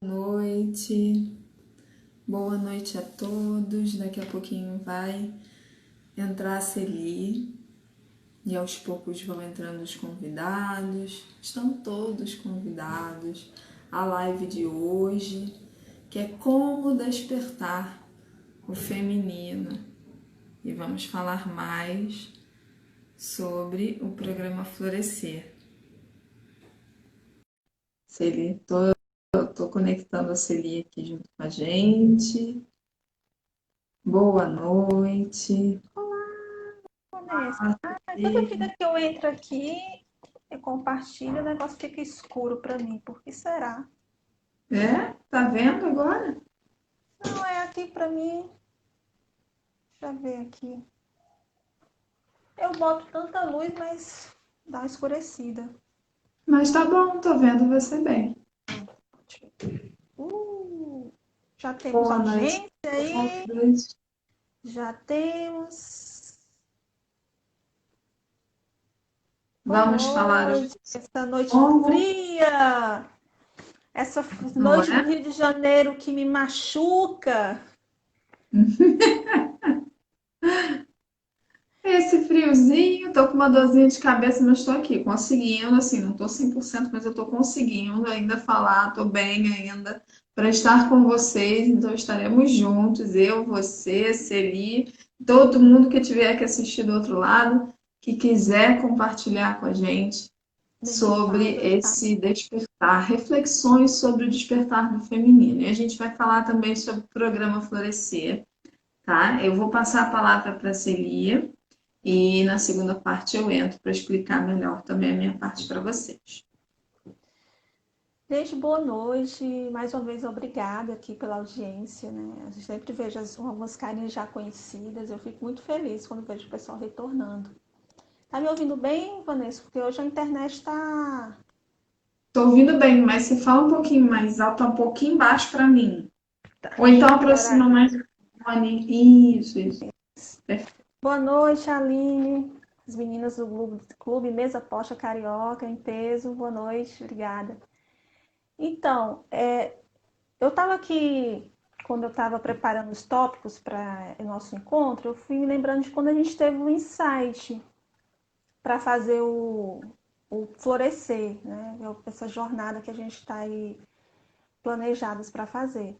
Noite, boa noite a todos. Daqui a pouquinho vai entrar a Celi e aos poucos vão entrando os convidados. Estão todos convidados à live de hoje, que é como despertar o feminino. E vamos falar mais sobre o programa Florescer. Celi, tô conectando a Celi aqui junto com a gente. Boa noite. Vanessa. Toda vida que eu entro aqui e compartilho, o negócio fica escuro para mim. Por que será? É? Tá vendo agora? Não, é aqui para mim. Deixa eu ver aqui. Eu boto tanta luz, mas dá uma escurecida. Mas tá bom, tô vendo você bem. Uh, já temos Boa noite audiência a aí. todos. Já temos. Boa Vamos falar hoje noite. Essa noite como, fria. Essa não noite do é? Rio de Janeiro que me machuca. Esse friozinho, tô com uma dorzinha de cabeça, mas tô aqui conseguindo, assim, não tô 100%, mas eu tô conseguindo ainda falar, tô bem ainda para estar com vocês, então estaremos juntos, eu, você, Celi, todo mundo que tiver que assistir do outro lado, que quiser compartilhar com a gente Bem sobre fácil, tá? esse despertar, reflexões sobre o despertar do feminino. E a gente vai falar também sobre o programa Florescer, tá? Eu vou passar a palavra para a Celia e na segunda parte eu entro para explicar melhor também a minha parte para vocês. Gente, boa noite. Mais uma vez, obrigada aqui pela audiência, né? A gente sempre vejo algumas carinhas já conhecidas. Eu fico muito feliz quando vejo o pessoal retornando. Tá me ouvindo bem, Vanessa? Porque hoje a internet está. Estou ouvindo bem, mas se fala um pouquinho mais alto, tá um pouquinho baixo para mim. Ou Deixa então eu melhorar aproxima aqui. mais o fone. Isso. Perfeito. Boa noite, Aline. As meninas do Clube Mesa Posta Carioca, em peso. Boa noite, obrigada. Então, eu estava aqui, quando eu estava preparando os tópicos para o nosso encontro, eu fui me lembrando de quando a gente teve um insight para fazer o florescer, né? Essa jornada que a gente está aí planejados para fazer.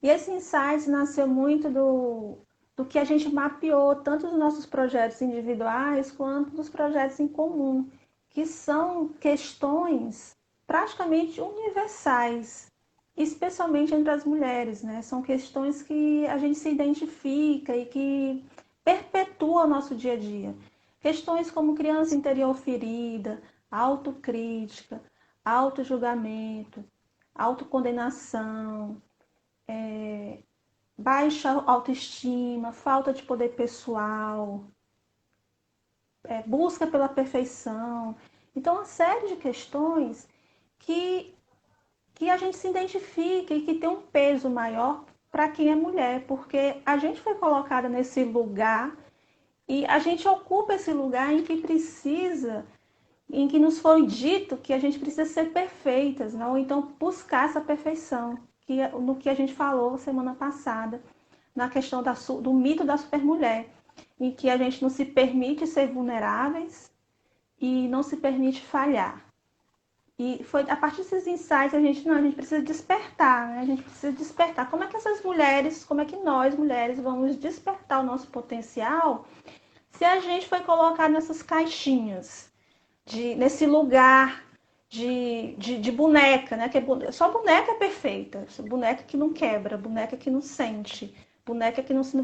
E esse insight nasceu muito do que a gente mapeou, tanto dos nossos projetos individuais quanto dos projetos em comum, que são questões praticamente universais, especialmente entre as mulheres, né? São questões que a gente se identifica e que perpetua o nosso dia a dia. Questões como criança interior ferida, autocrítica, autojulgamento, autocondenação, baixa autoestima, falta de poder pessoal, busca pela perfeição. Então, uma série de questões que, que a gente se identifica e que tem um peso maior para quem é mulher, porque a gente foi colocada nesse lugar e a gente ocupa esse lugar em que precisa, em que nos foi dito que a gente precisa ser perfeitas, não? Ou então buscar essa perfeição, que no que a gente falou semana passada, na questão do mito da supermulher, em que a gente não se permite ser vulneráveis e não se permite falhar. E foi a partir desses insights a gente precisa despertar, né? A gente precisa despertar. Como é que essas mulheres, como é que nós mulheres vamos despertar o nosso potencial se a gente foi colocado nessas caixinhas, nesse lugar de boneca, né? Só boneca é perfeita, boneca que não quebra, boneca que não sente, boneca que não se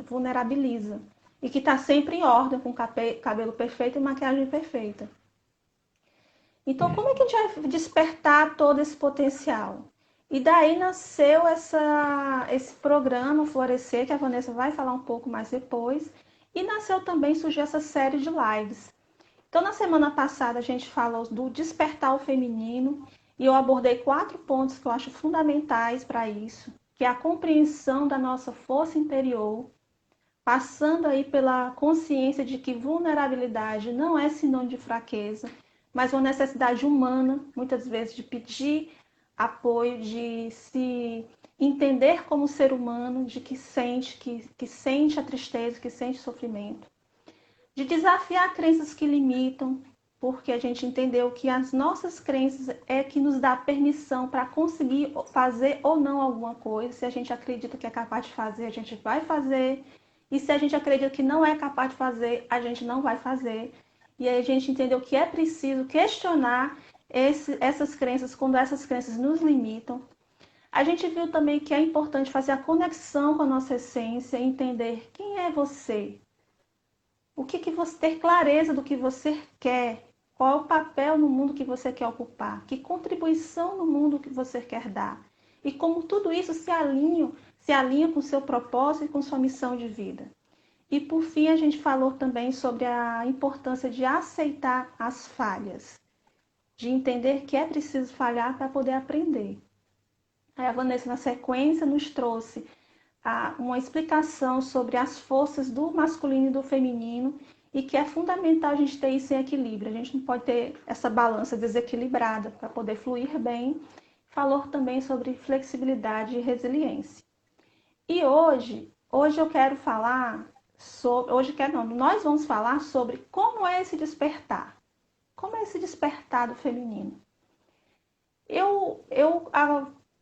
vulnerabiliza e que está sempre em ordem, com cabelo perfeito e maquiagem perfeita. Então, como é que a gente vai despertar todo esse potencial? E daí nasceu esse programa Florescer, que a Vanessa vai falar um pouco mais depois, e nasceu também, surgiu essa série de lives. Então, na semana passada, a gente falou do despertar o feminino e eu abordei 4 pontos que eu acho fundamentais para isso, que é a compreensão da nossa força interior, passando aí pela consciência de que vulnerabilidade não é sinônimo de fraqueza, mas uma necessidade humana, muitas vezes, de pedir apoio, de se entender como ser humano, de que sente a tristeza, que sente sofrimento, de desafiar crenças que limitam, porque a gente entendeu que as nossas crenças é que nos dá permissão para conseguir fazer ou não alguma coisa. Se a gente acredita que é capaz de fazer, a gente vai fazer. E se a gente acredita que não é capaz de fazer, a gente não vai fazer. E aí a gente entendeu que é preciso questionar essas crenças quando essas crenças nos limitam. A gente viu também que é importante fazer a conexão com a nossa essência, entender quem é você, o que você ter clareza do que você quer, qual é o papel no mundo que você quer ocupar, que contribuição no mundo que você quer dar. E como tudo isso se alinha com o seu propósito e com sua missão de vida. E por fim, a gente falou também sobre a importância de aceitar as falhas, de entender que é preciso falhar para poder aprender. Aí a Vanessa, na sequência, nos trouxe uma explicação sobre as forças do masculino e do feminino e que é fundamental a gente ter isso em equilíbrio. A gente não pode ter essa balança desequilibrada para poder fluir bem. Falou também sobre flexibilidade e resiliência. E hoje eu quero falar sobre, nós vamos falar sobre como é esse despertar. Como é esse despertar do feminino? Eu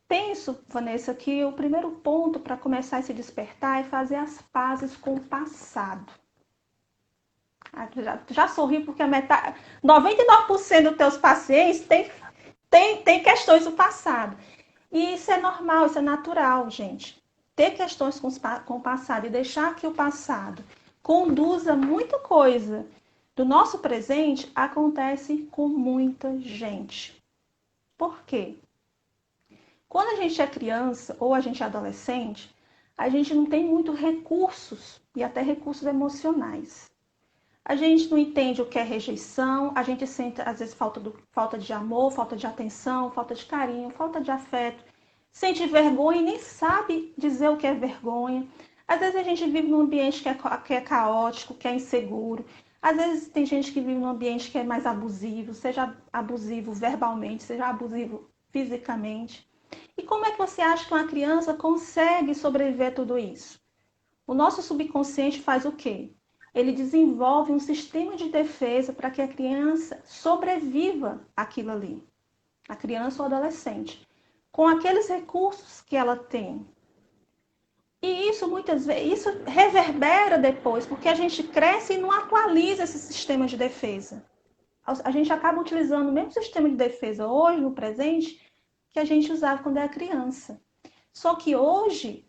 penso, Vanessa, que o primeiro ponto para começar a se despertar é fazer as pazes com o passado. Já sorri porque 99% dos teus pacientes tem questões do passado. E isso é normal, isso é natural, gente. Ter questões com o passado e deixar que o passado conduza muita coisa do nosso presente acontece com muita gente. Por quê? Quando a gente é criança ou a gente é adolescente, a gente não tem muitos recursos e até recursos emocionais. A gente não entende o que é rejeição, a gente sente às vezes falta de amor, falta de atenção, falta de carinho, falta de afeto, sente vergonha e nem sabe dizer o que é vergonha. Às vezes a gente vive num ambiente que é caótico, que é inseguro. Às vezes tem gente que vive num ambiente que é mais abusivo, seja abusivo verbalmente, seja abusivo fisicamente. E como é que você acha que uma criança consegue sobreviver a tudo isso? O nosso subconsciente faz o quê? Ele desenvolve um sistema de defesa para que a criança sobreviva àquilo ali. A criança ou adolescente. Com aqueles recursos que ela tem. E isso muitas vezes, isso reverbera depois, porque a gente cresce e não atualiza esse sistema de defesa. A gente acaba utilizando o mesmo sistema de defesa hoje, no presente, que a gente usava quando era criança. Só que hoje,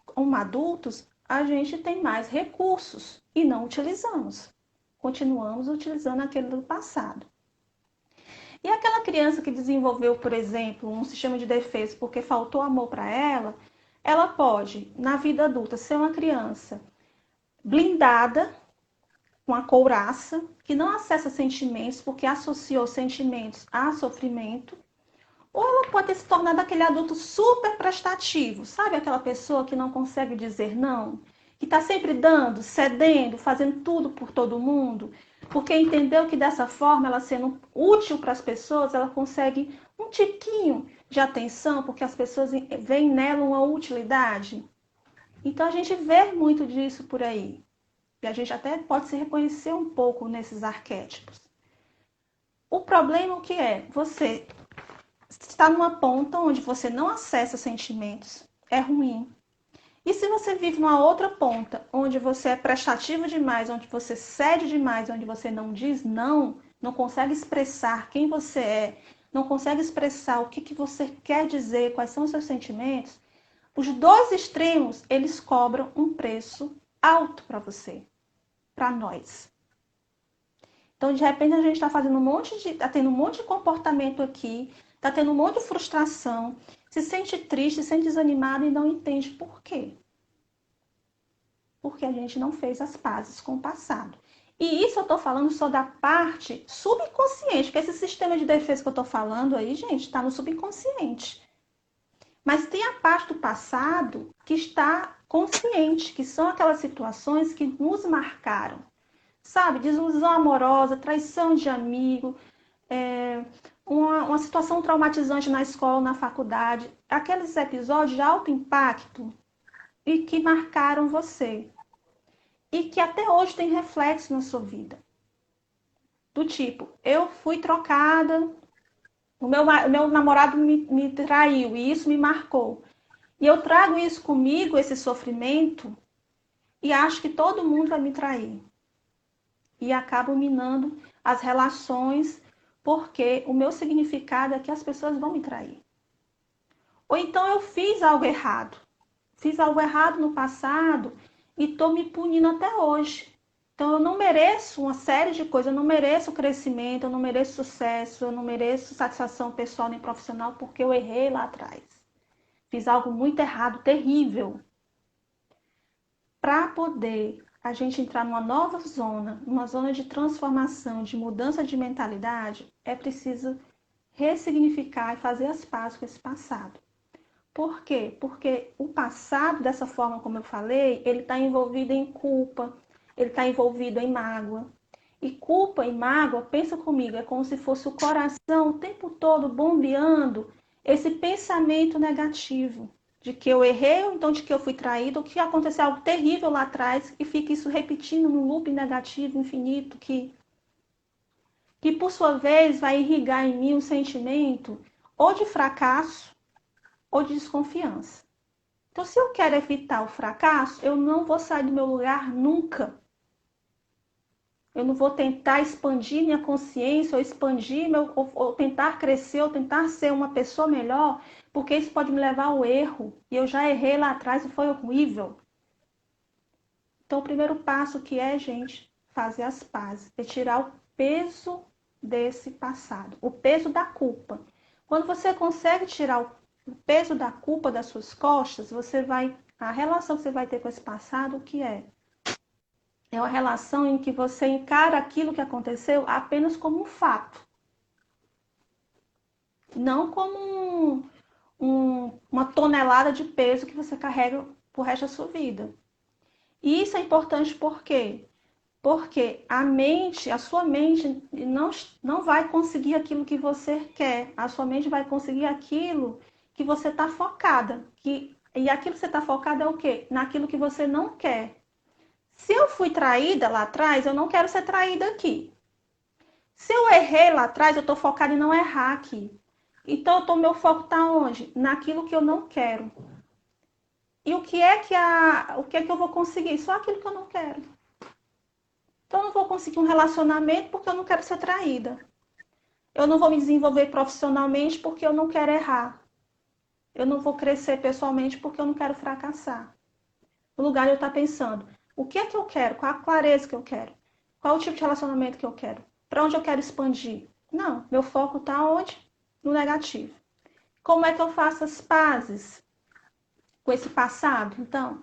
como adultos, a gente tem mais recursos e não utilizamos. Continuamos utilizando aquele do passado. E aquela criança que desenvolveu, por exemplo, um sistema de defesa porque faltou amor para ela pode, na vida adulta, ser uma criança blindada, com a couraça, que não acessa sentimentos porque associou sentimentos a sofrimento. Ou ela pode ter se tornado aquele adulto super prestativo, sabe? Aquela pessoa que não consegue dizer não, que está sempre dando, cedendo, fazendo tudo por todo mundo, porque entendeu que dessa forma, ela sendo útil para as pessoas, ela consegue um tiquinho de atenção, porque as pessoas veem nela uma utilidade. Então a gente vê muito disso por aí. E a gente até pode se reconhecer um pouco nesses arquétipos. O problema o que é? Você está numa ponta onde você não acessa sentimentos, é ruim. E se você vive numa outra ponta, onde você é prestativo demais, onde você cede demais, onde você não diz não consegue expressar quem você é, não consegue expressar o que você quer dizer, quais são os seus sentimentos, os dois extremos, eles cobram um preço alto para você, para nós. Então, de repente, a gente está fazendo tendo um monte de comportamento aqui, está tendo um monte de frustração, se sente triste, se sente desanimado e não entende por quê. Porque a gente não fez as pazes com o passado. E isso eu estou falando só da parte subconsciente, porque esse sistema de defesa que eu estou falando aí, gente, está no subconsciente. Mas tem a parte do passado que está consciente, que são aquelas situações que nos marcaram. Sabe, desilusão amorosa, traição de amigo, uma situação traumatizante na escola, na faculdade, aqueles episódios de alto impacto e que marcaram você. E que até hoje tem reflexo na sua vida. Do tipo, eu fui trocada, o meu namorado me traiu e isso me marcou. E eu trago isso comigo, esse sofrimento, e acho que todo mundo vai me trair. E acabo minando as relações, porque o meu significado é que as pessoas vão me trair. Ou então eu fiz algo errado. Fiz algo errado no passado e estou me punindo até hoje. Então eu não mereço uma série de coisas, eu não mereço crescimento, eu não mereço sucesso, eu não mereço satisfação pessoal nem profissional porque eu errei lá atrás. Fiz algo muito errado, terrível. Para poder a gente entrar numa nova zona, numa zona de transformação, de mudança de mentalidade, é preciso ressignificar e fazer as pazes com esse passado. Por quê? Porque o passado, dessa forma como eu falei, ele está envolvido em culpa, ele está envolvido em mágoa. E culpa e mágoa, pensa comigo, é como se fosse o coração o tempo todo bombeando esse pensamento negativo de que eu errei, ou então de que eu fui traído, ou que aconteceu algo terrível lá atrás e fica isso repetindo num loop negativo infinito que por sua vez vai irrigar em mim um sentimento ou de fracasso ou de desconfiança. Então, se eu quero evitar o fracasso, eu não vou sair do meu lugar nunca. Eu não vou tentar expandir minha consciência, ou expandir ou tentar crescer, ou tentar ser uma pessoa melhor, porque isso pode me levar ao erro. E eu já errei lá atrás e foi horrível. Então, o primeiro passo que é, gente, fazer as pazes, é tirar o peso desse passado, o peso da culpa. Quando você consegue tirar o peso da culpa das suas costas, a relação que você vai ter com esse passado, o que é? É uma relação em que você encara aquilo que aconteceu apenas como um fato. Não como uma tonelada de peso que você carrega pro resto da sua vida. E isso é importante por quê? Porque a sua mente não vai conseguir aquilo que você quer. A sua mente vai conseguir aquilo que você está focada. E aquilo que você está focada é o quê? Naquilo que você não quer. Se eu fui traída lá atrás, eu não quero ser traída aqui. Se eu errei lá atrás, eu estou focada em não errar aqui. Então, meu foco está onde? Naquilo que eu não quero. E o que é que eu vou conseguir? Só aquilo que eu não quero. Então, eu não vou conseguir um relacionamento porque eu não quero ser traída. Eu não vou me desenvolver profissionalmente porque eu não quero errar. Eu não vou crescer pessoalmente porque eu não quero fracassar. No lugar de eu estar pensando, o que é que eu quero? Qual a clareza que eu quero? Qual o tipo de relacionamento que eu quero? Para onde eu quero expandir? Não, meu foco está onde? No negativo. Como é que eu faço as pazes com esse passado? Então,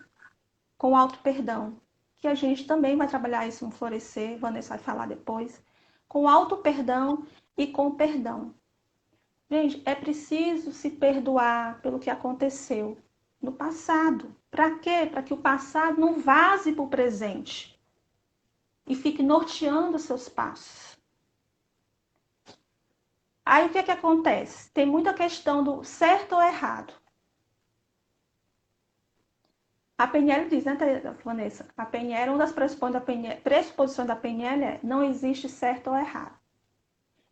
com o auto-perdão, que a gente também vai trabalhar isso no Florescer, Vanessa vai falar depois, com o auto-perdão e com o perdão. Gente, é preciso se perdoar pelo que aconteceu no passado. Para quê? Para que o passado não vaze para o presente e fique norteando os seus passos. Aí o que é que acontece? Tem muita questão do certo ou errado. A PNL diz, né, Vanessa? A PNL, uma das pressuposições da PNL é não existe certo ou errado.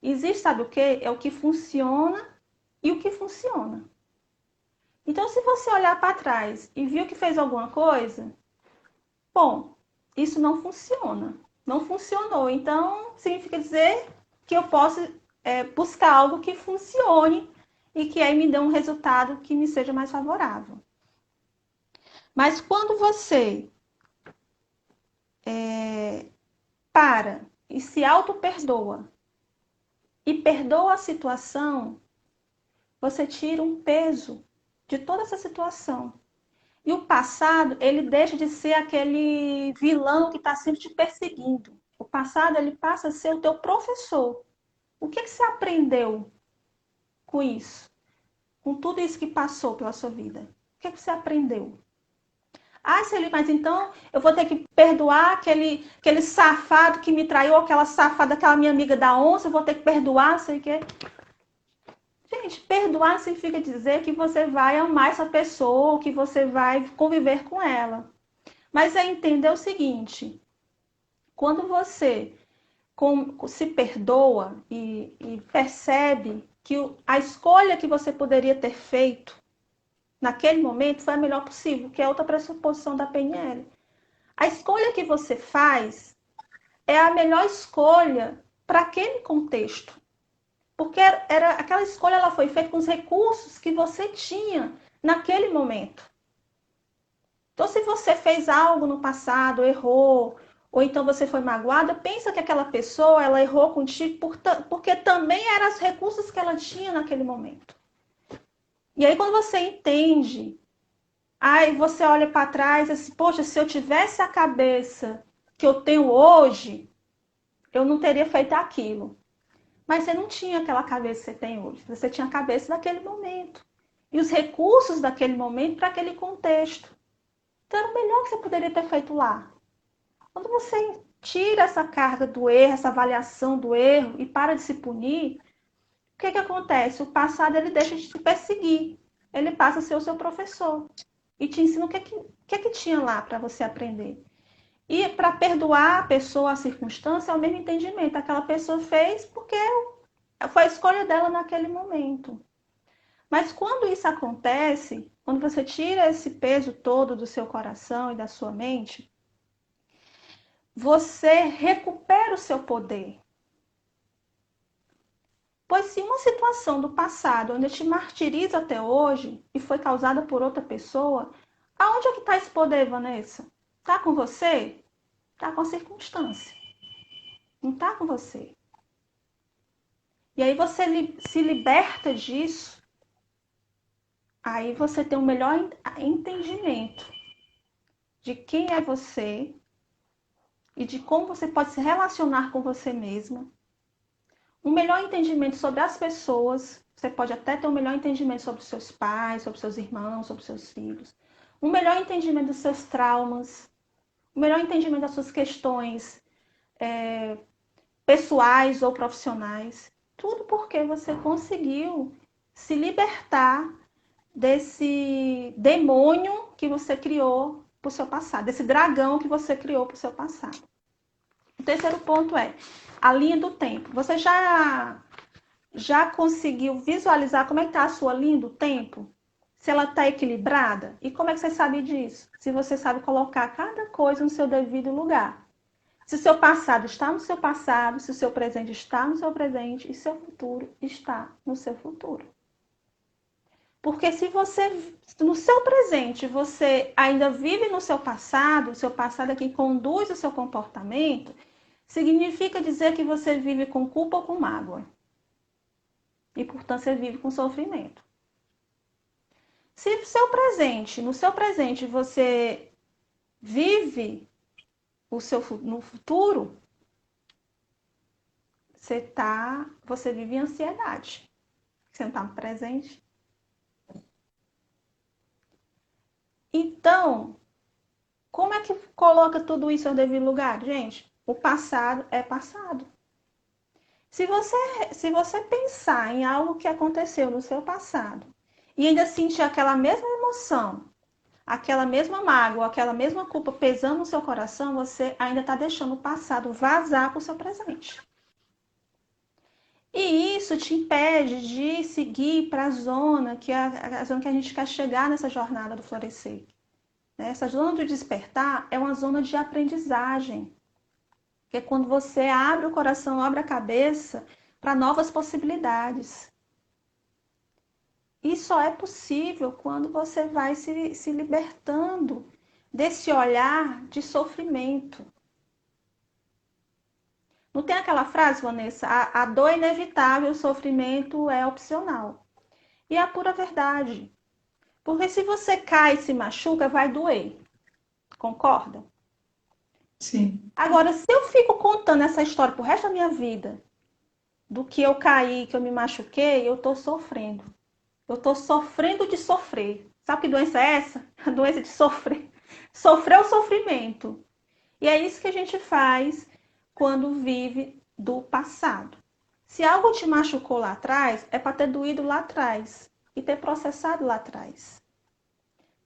Existe, sabe o quê? É o que funciona e o que funciona. Então, se você olhar para trás e viu que fez alguma coisa, bom, isso não funciona. Não funcionou. Então, significa dizer que eu posso buscar algo que funcione e que aí me dê um resultado que me seja mais favorável. Mas quando você para e se auto-perdoa e perdoa a situação, você tira um peso de toda essa situação. E o passado, ele deixa de ser aquele vilão que está sempre te perseguindo. O passado, ele passa a ser o teu professor. O que você aprendeu com isso? Com tudo isso que passou pela sua vida? O que você aprendeu? Ah, Celi, mas então eu vou ter que perdoar aquele safado que me traiu, aquela safada, aquela minha amiga da onça, eu vou ter que perdoar, sei o quê. Gente, perdoar significa dizer que você vai amar essa pessoa, que você vai conviver com ela. Mas é entender o seguinte, quando você se perdoa e percebe que a escolha que você poderia ter feito naquele momento foi a melhor possível, que é outra pressuposição da PNL. A escolha que você faz é a melhor escolha para aquele contexto. Porque aquela escolha ela foi feita com os recursos que você tinha naquele momento. Então, se você fez algo no passado, errou, ou então você foi magoada, pensa que aquela pessoa ela errou contigo porque também eram os recursos que ela tinha naquele momento. E aí, quando você entende, aí você olha para trás assim, poxa, se eu tivesse a cabeça que eu tenho hoje, eu não teria feito aquilo. Mas você não tinha aquela cabeça que você tem hoje. Você tinha a cabeça daquele momento. E os recursos daquele momento para aquele contexto. Então era o melhor que você poderia ter feito lá. Quando você tira essa carga do erro, essa avaliação do erro e para de se punir, o que acontece? O passado ele deixa de te perseguir. Ele passa a ser o seu professor. E te ensina o que tinha lá para você aprender. E para perdoar a pessoa, a circunstância, é o mesmo entendimento. Aquela pessoa fez porque foi a escolha dela naquele momento. Mas quando isso acontece, quando você tira esse peso todo do seu coração e da sua mente, você recupera o seu poder. Pois se uma situação do passado ainda te martiriza até hoje e foi causada por outra pessoa, aonde é que está esse poder, Vanessa? Está com você? Está com a circunstância. Não está com você. E aí você se liberta disso. Aí você tem um melhor entendimento de quem é você e de como você pode se relacionar com você mesma. Um melhor entendimento sobre as pessoas. Você pode até ter um melhor entendimento sobre os seus pais, sobre os seus irmãos, sobre os seus filhos. Um melhor entendimento dos seus traumas. Um melhor entendimento das suas questões pessoais ou profissionais. Tudo porque você conseguiu se libertar desse demônio que você criou para o seu passado, desse dragão que você criou para o seu passado. O terceiro ponto é a linha do tempo. Você já conseguiu visualizar como é que está a sua linha do tempo? Se ela está equilibrada? E como é que você sabe disso? Se você sabe colocar cada coisa no seu devido lugar. Se o seu passado está no seu passado, se o seu presente está no seu presente e seu futuro está no seu futuro. Porque se você, no seu presente, você ainda vive no seu passado, o seu passado é quem conduz o seu comportamento, significa dizer que você vive com culpa ou com mágoa. E, portanto, você vive com sofrimento. Se no seu presente, você vive no futuro, você vive em ansiedade. Você não está no presente. Então, como é que coloca tudo isso no devido lugar? Gente, o passado é passado. Se você pensar em algo que aconteceu no seu passado e ainda sentir aquela mesma emoção, aquela mesma mágoa, aquela mesma culpa pesando no seu coração, você ainda está deixando o passado vazar para o seu presente. E isso te impede de seguir para a zona que a zona que a gente quer chegar nessa jornada do florescer. Essa zona do despertar é uma zona de aprendizagem. Que é quando você abre o coração, abre a cabeça para novas possibilidades. E só é possível quando você vai se libertando desse olhar de sofrimento. Não tem aquela frase, Vanessa? A dor é inevitável, o sofrimento é opcional. E é a pura verdade. Porque se você cai e se machuca, vai doer. Concorda? Sim. Agora, se eu fico contando essa história pro resto da minha vida, do que eu caí, que eu me machuquei, eu tô sofrendo. Eu tô sofrendo de sofrer. Sabe que doença é essa? A doença de sofrer. Sofrer o sofrimento. E é isso que a gente faz quando vive do passado. Se algo te machucou lá atrás, é para ter doído lá atrás e ter processado lá atrás.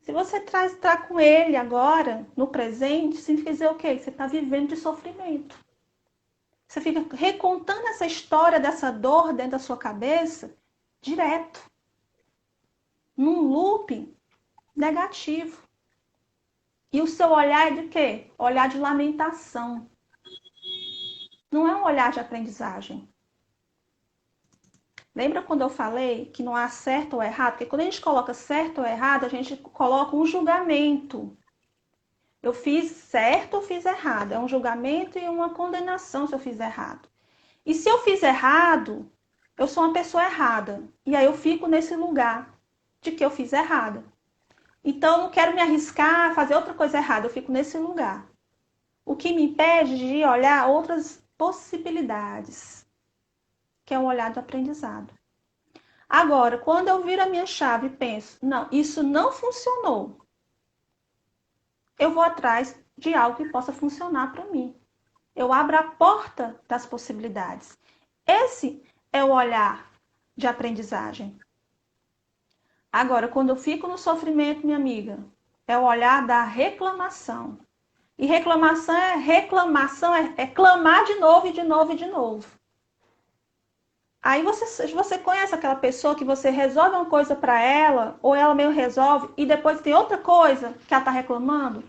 Se você está com ele agora, no presente, significa dizer o quê? Você está vivendo de sofrimento. Você fica recontando essa história dessa dor dentro da sua cabeça direto, num loop negativo. E o seu olhar é de quê? Olhar de lamentação. Não é um olhar de aprendizagem. Lembra quando eu falei que não há certo ou errado? Porque quando a gente coloca certo ou errado, a gente coloca um julgamento. Eu fiz certo ou fiz errado? É um julgamento e uma condenação se eu fiz errado. E se eu fiz errado, eu sou uma pessoa errada. E aí eu fico nesse lugar de que eu fiz errado. Então eu não quero me arriscar a fazer outra coisa errada, eu fico nesse lugar. O que me impede de olhar outras possibilidades, que é um olhar de aprendizado. Agora, quando eu viro a minha chave e penso, não, isso não funcionou, eu vou atrás de algo que possa funcionar para mim. Eu abro a porta das possibilidades. Esse é o olhar de aprendizagem. Agora, quando eu fico no sofrimento, minha amiga, é o olhar da reclamação. E reclamação é clamar de novo e de novo e de novo. Aí você conhece aquela pessoa que você resolve uma coisa para ela, ou ela meio resolve, e depois tem outra coisa que ela está reclamando,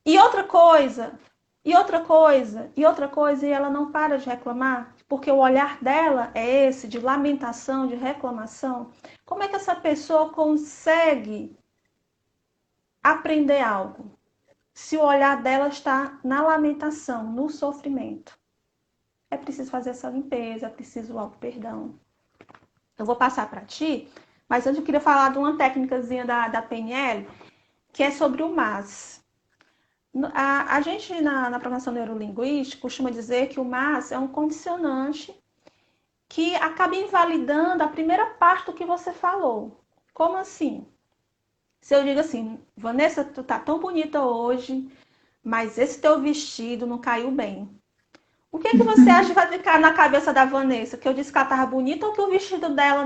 e outra coisa, e outra coisa, e outra coisa, e ela não para de reclamar, porque o olhar dela é esse, de lamentação, de reclamação. Como é que essa pessoa consegue aprender algo? Se o olhar dela está na lamentação, no sofrimento. É preciso fazer essa limpeza, é preciso o auto-perdão. Eu vou passar para ti, mas antes eu queria falar de uma técnicazinha da PNL, que é sobre o mas. A gente, na programação neurolinguística, costuma dizer que o mas é um condicionante que acaba invalidando a primeira parte do que você falou. Como assim? Se eu digo assim, Vanessa, tu tá tão bonita hoje, mas esse teu vestido não caiu bem. O que você acha que vai ficar na cabeça da Vanessa? Que eu disse que ela tava bonita ou que o vestido dela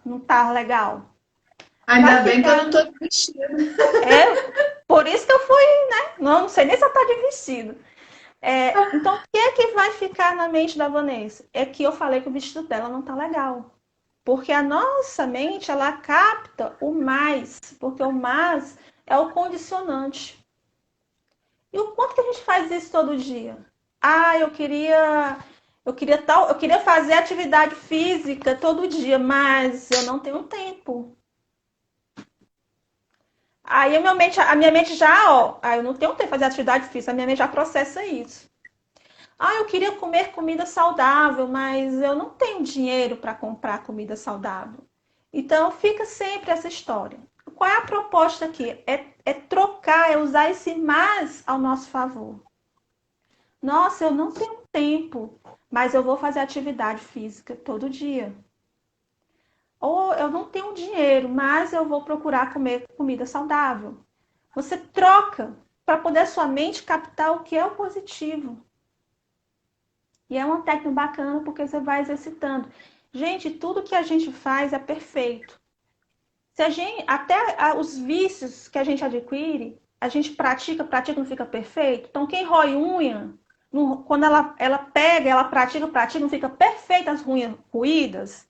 não tava legal? Vai Ainda bem que eu ficar. não tô de vestido. É, por isso que eu fui, né? Não sei nem se ela tá de vestido. Então, o que é que vai ficar na mente da Vanessa? É que eu falei que o vestido dela não tá legal. Porque a nossa mente, ela capta o mais, porque o mais é o condicionante. E o quanto que a gente faz isso todo dia? Ah, eu queria fazer atividade física todo dia, mas eu não tenho tempo. Aí a minha mente já, ó, eu não tenho tempo de fazer atividade física, a minha mente já processa isso. Ah, eu queria comer comida saudável, mas eu não tenho dinheiro para comprar comida saudável. Então fica sempre essa história. Qual é a proposta aqui? É trocar, é usar esse mais ao nosso favor. Nossa, eu não tenho tempo, mas eu vou fazer atividade física todo dia. Ou eu não tenho dinheiro, mas eu vou procurar comer comida saudável. Você troca para poder sua mente captar o que é o positivo. E é uma técnica bacana porque você vai exercitando. Gente, tudo que a gente faz é perfeito. Se a gente, até os vícios que a gente adquire, a gente pratica, não fica perfeito. Então, quem rói unha, quando ela pega, ela pratica, não fica perfeita as unhas ruídas,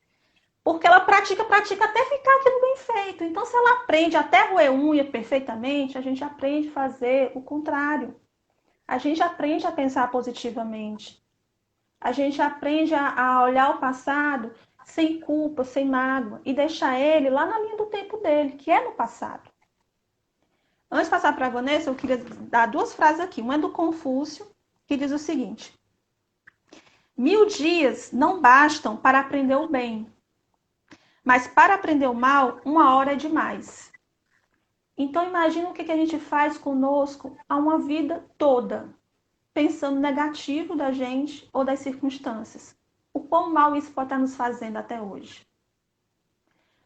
porque ela pratica até ficar aquilo bem feito. Então, se ela aprende até roer unha perfeitamente, a gente aprende a fazer o contrário. A gente aprende a pensar positivamente. A gente aprende a olhar o passado sem culpa, sem mágoa e deixar ele lá na linha do tempo dele, que é no passado. Antes de passar para a Vanessa, eu queria dar duas frases aqui. Uma é do Confúcio, que diz o seguinte: 1000 dias não bastam para aprender o bem, mas para aprender o mal, 1 hora é demais. Então imagina o que a gente faz conosco a uma vida toda, pensando negativo da gente ou das circunstâncias. O quão mal isso pode estar nos fazendo até hoje.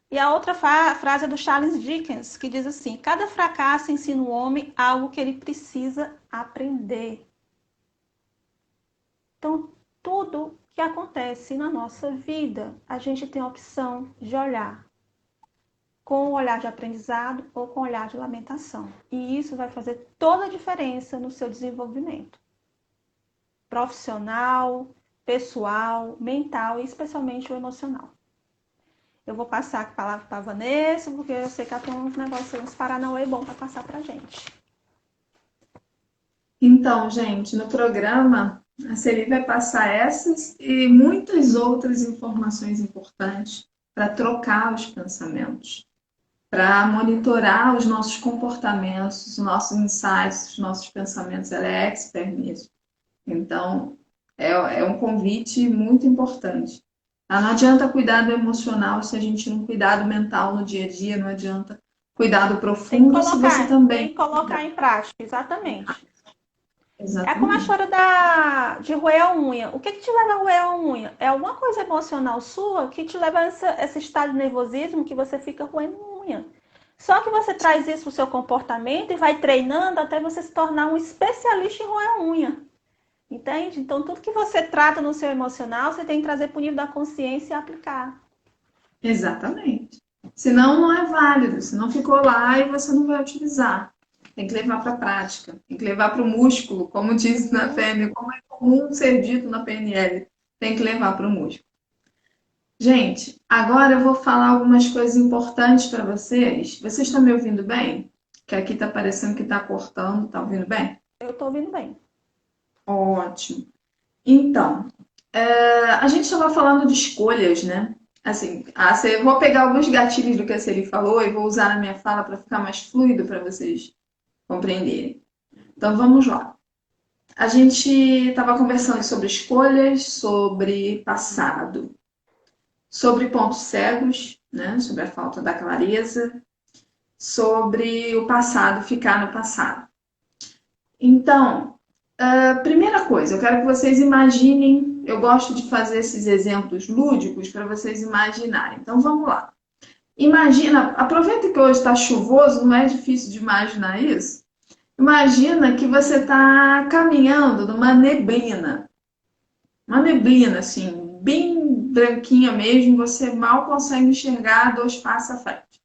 E a outra frase é do Charles Dickens, que diz assim: cada fracasso ensina o homem algo que ele precisa aprender. Então, tudo que acontece na nossa vida. A gente tem a opção de olhar com o olhar de aprendizado ou com o olhar de lamentação. E isso vai fazer toda a diferença no seu desenvolvimento profissional, pessoal, mental e especialmente o emocional. Eu vou passar a palavra para a Vanessa, porque eu sei que ela tem uns negócios, uns paranauê bom para passar para a gente. Então, gente, no programa, a Celi vai passar essas e muitas outras informações importantes para trocar os pensamentos, para monitorar os nossos comportamentos, os nossos insights, os nossos pensamentos. Ela é expert nisso. Então, é um convite muito importante. Não adianta cuidar do emocional se a gente não cuidar do mental no dia a dia, não adianta cuidar do profundo se você também... Tem que colocar em prática, exatamente. Exatamente. É como a história de roer a unha. O que te leva a roer a unha? É alguma coisa emocional sua que te leva a esse estado de nervosismo que você fica roendo unha. Só que você traz isso para o seu comportamento e vai treinando até você se tornar um especialista em roer a unha. Entende? Então, tudo que você trata no seu emocional, você tem que trazer para o nível da consciência e aplicar. Exatamente. Senão não é válido, senão ficou lá e você não vai utilizar. Tem que levar para a prática, tem que levar para o músculo, como diz na PNL, como é comum ser dito na PNL, tem que levar para o músculo. Gente, agora eu vou falar algumas coisas importantes para vocês. Vocês estão me ouvindo bem? Que aqui está parecendo que está cortando, está ouvindo bem? Eu estou ouvindo bem. Ótimo. Então, a gente estava falando de escolhas, né? Assim, eu vou pegar alguns gatilhos do que a Celi falou e vou usar na minha fala para ficar mais fluido para vocês compreenderem. Então, vamos lá. A gente estava conversando sobre escolhas, sobre passado, sobre pontos cegos, né? Sobre a falta da clareza, sobre o passado ficar no passado. Então, primeira coisa, eu quero que vocês imaginem, eu gosto de fazer esses exemplos lúdicos para vocês imaginarem. Então vamos lá. Imagina, aproveita que hoje está chuvoso, não é difícil de imaginar isso. Imagina que você está caminhando numa neblina. Uma neblina, assim, bem branquinha mesmo, você mal consegue enxergar 2 passos à frente.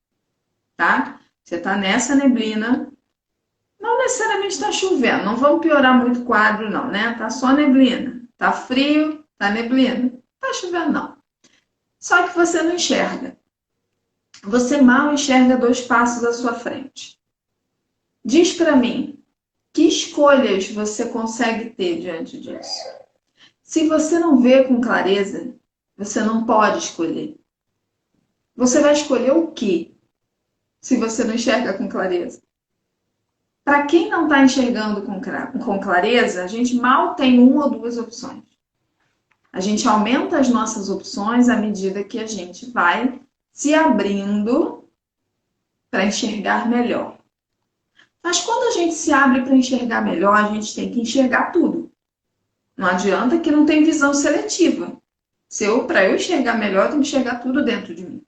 Tá? Você está nessa neblina. Não necessariamente está chovendo, não vamos piorar muito o quadro, não, né? Tá só neblina. Tá frio, tá neblina. Tá chovendo, não. Só que você não enxerga. Você mal enxerga 2 passos à sua frente. Diz para mim, que escolhas você consegue ter diante disso? Se você não vê com clareza, você não pode escolher. Você vai escolher o quê? Se você não enxerga com clareza. Para quem não está enxergando com clareza, a gente mal tem 1 ou 2 opções. A gente aumenta as nossas opções à medida que a gente vai se abrindo para enxergar melhor. Mas quando a gente se abre para enxergar melhor, a gente tem que enxergar tudo. Não adianta que não tem visão seletiva. Para eu enxergar melhor, eu tenho que enxergar tudo dentro de mim.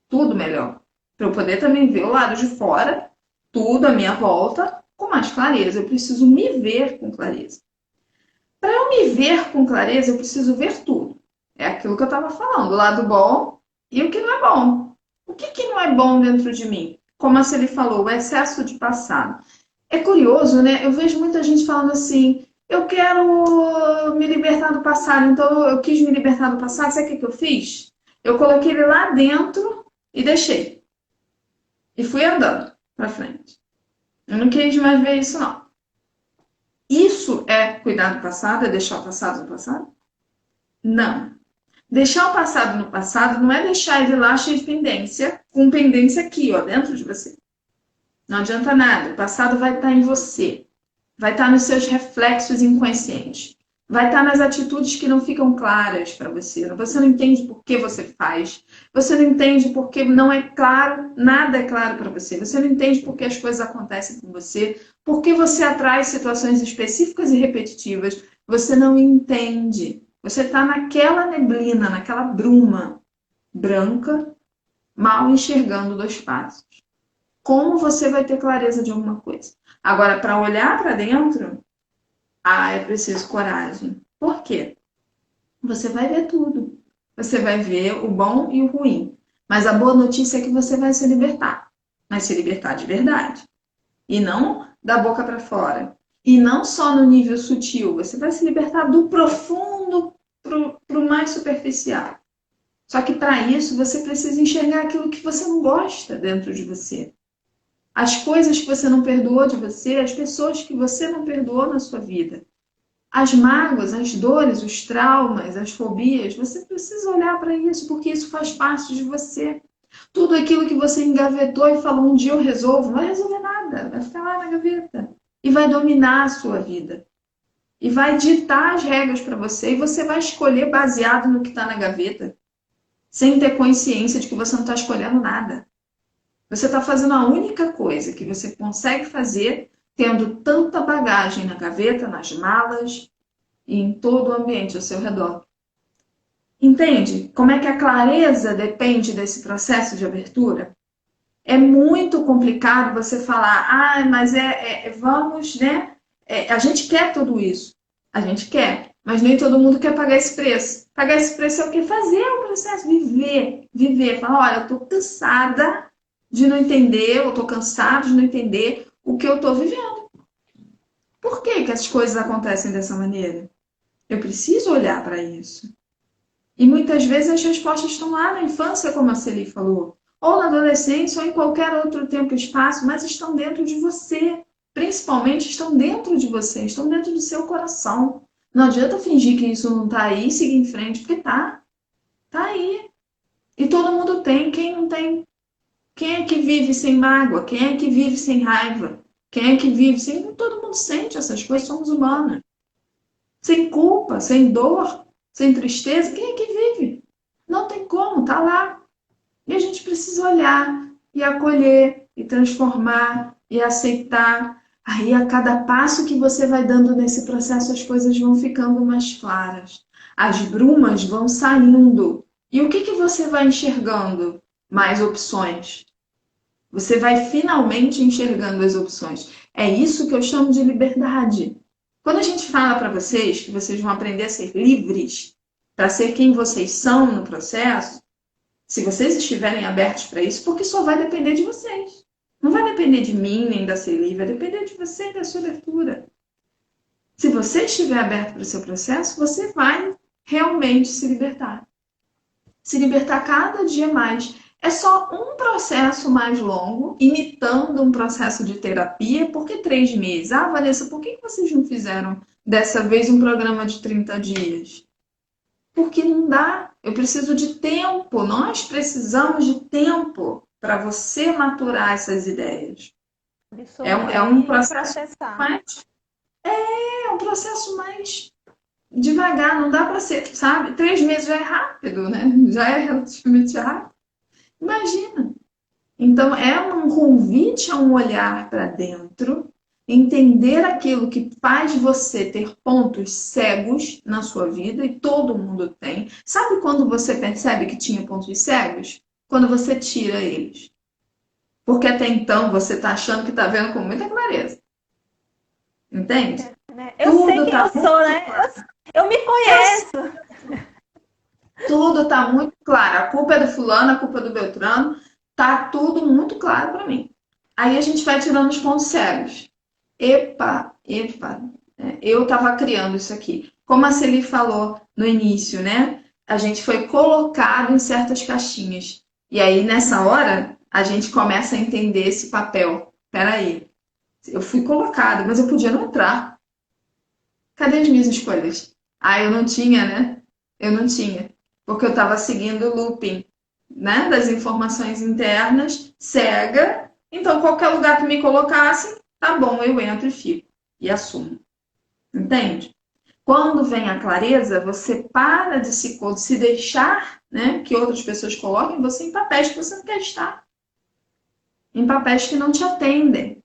Tudo melhor. Para eu poder também ver o lado de fora, tudo à minha volta, com mais clareza. Eu preciso me ver com clareza. Para eu me ver com clareza, eu preciso ver tudo. É aquilo que eu estava falando, o lado bom e o que não é bom. O que não é bom dentro de mim? Como a Celi falou, o excesso de passado. É curioso, né? Eu vejo muita gente falando assim, eu quero me libertar do passado, então eu quis me libertar do passado, sabe o que eu fiz? Eu coloquei ele lá dentro e deixei. E fui andando para frente. Eu não quis mais ver isso, não. Isso é cuidar do passado? É deixar o passado no passado? Não. Deixar o passado no passado não é deixar ele lá cheio de pendência, com pendência aqui, ó, dentro de você. Não adianta nada. O passado vai estar em você. Vai estar nos seus reflexos inconscientes. Vai estar nas atitudes que não ficam claras para você. Você não entende por que você faz. Você não entende porque não é claro, nada é claro para você. Você não entende por que as coisas acontecem com você. Por que você atrai situações específicas e repetitivas. Você não entende. Você está naquela neblina, naquela bruma branca, mal enxergando 2 passos. Como você vai ter clareza de alguma coisa? Agora, para olhar para dentro, é preciso coragem. Por quê? Você vai ver tudo. Você vai ver o bom e o ruim. Mas a boa notícia é que você vai se libertar. Vai se libertar de verdade. E não da boca para fora. E não só no nível sutil. Você vai se libertar do profundo para o mais superficial. Só que para isso você precisa enxergar aquilo que você não gosta dentro de você. As coisas que você não perdoou de você, as pessoas que você não perdoou na sua vida. As mágoas, as dores, os traumas, as fobias, você precisa olhar para isso, porque isso faz parte de você. Tudo aquilo que você engavetou e falou, um dia eu resolvo, não vai resolver nada, vai ficar lá na gaveta. E vai dominar a sua vida. E vai ditar as regras para você, e você vai escolher baseado no que está na gaveta, sem ter consciência de que você não está escolhendo nada. Você está fazendo a única coisa que você consegue fazer tendo tanta bagagem na gaveta, nas malas e em todo o ambiente ao seu redor. Entende como é que a clareza depende desse processo de abertura? É muito complicado você falar, mas vamos, né? A gente quer tudo isso. A gente quer, mas nem todo mundo quer pagar esse preço. Pagar esse preço é o quê? Fazer o processo, viver. Falar, olha, eu estou cansada de não entender, eu estou cansado de não entender o que eu estou vivendo. Por que que as coisas acontecem dessa maneira? Eu preciso olhar para isso. E muitas vezes as respostas estão lá na infância, como a Celi falou, ou na adolescência, ou em qualquer outro tempo e espaço, mas estão dentro de você. Principalmente estão dentro de você, estão dentro do seu coração. Não adianta fingir que isso não está aí e seguir em frente, porque tá. Tá aí. E todo mundo tem, quem não tem? Quem é que vive sem mágoa? Quem é que vive sem raiva? Quem é que vive sem... Todo mundo sente essas coisas, somos humanos. Sem culpa, sem dor, sem tristeza, quem é que vive? Não tem como, tá lá. E a gente precisa olhar e acolher e transformar e aceitar. Aí, a cada passo que você vai dando nesse processo, as coisas vão ficando mais claras. As brumas vão saindo. E o que que você vai enxergando? Mais opções. Você vai finalmente enxergando as opções. É isso que eu chamo de liberdade. Quando a gente fala para vocês que vocês vão aprender a ser livres, para ser quem vocês são no processo, se vocês estiverem abertos para isso, porque só vai depender de vocês. Não vai depender de mim nem da Celi, vai depender de você e da sua abertura. Se você estiver aberto para o seu processo, você vai realmente se libertar. Se libertar cada dia mais. É só um processo mais longo, imitando um processo de terapia. Por que 3 meses? Ah, Vanessa, por que vocês não fizeram dessa vez um programa de 30 dias? Porque não dá. Eu preciso de tempo. Nós precisamos de tempo para você maturar essas ideias. É um Absorver e processo processar. mais. É um processo mais devagar. Não dá para ser, sabe? 3 meses já é rápido, né? Já é relativamente rápido. Imagina. Então, é um convite a um olhar para dentro, entender aquilo que faz você ter pontos cegos na sua vida, e todo mundo tem. Sabe quando você percebe que tinha pontos cegos? Quando você tira eles. Porque até então você está achando que está vendo com muita clareza. Entende? Né? Eu sei Tudo quem eu está sou, muito né? claro. Eu me conheço. Tudo está muito claro. A culpa é do fulano, a culpa é do Beltrano. Tá tudo muito claro para mim. Aí a gente vai tirando os pontos cegos. Epa, eu estava criando isso aqui. Como a Celi falou no início, né? A gente foi colocado em certas caixinhas. E aí, nessa hora, a gente começa a entender esse papel. Peraí, eu fui colocada, mas eu podia não entrar. Cadê as minhas escolhas? Ah, eu não tinha, né? Eu não tinha. Porque eu estava seguindo o looping, né? Das informações internas, cega. Então, qualquer lugar que me colocasse, tá bom, eu entro e fico. E assumo. Entende? Quando vem a clareza, você para de se deixar, né, que outras pessoas coloquem você em papéis que você não quer estar. Em papéis que não te atendem.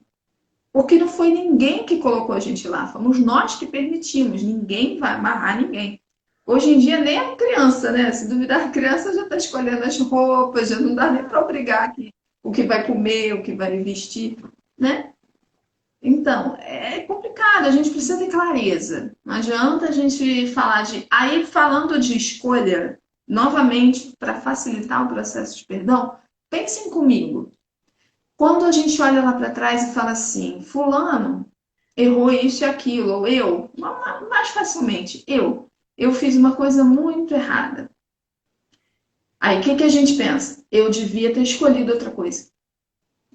Porque não foi ninguém que colocou a gente lá, fomos nós que permitimos. Ninguém vai amarrar ninguém. Hoje em dia nem a criança, né? Se duvidar, a criança já está escolhendo as roupas, já não dá nem para obrigar aqui o que vai comer, o que vai vestir, né? Então, é complicado, a gente precisa ter clareza. Não adianta a gente falar de. Aí, falando de escolha, novamente, para facilitar o processo de perdão, pensem comigo. Quando a gente olha lá para trás e fala assim, fulano errou isso e aquilo, ou eu, mais facilmente, eu fiz uma coisa muito errada. Aí o que que a gente pensa? Eu devia ter escolhido outra coisa.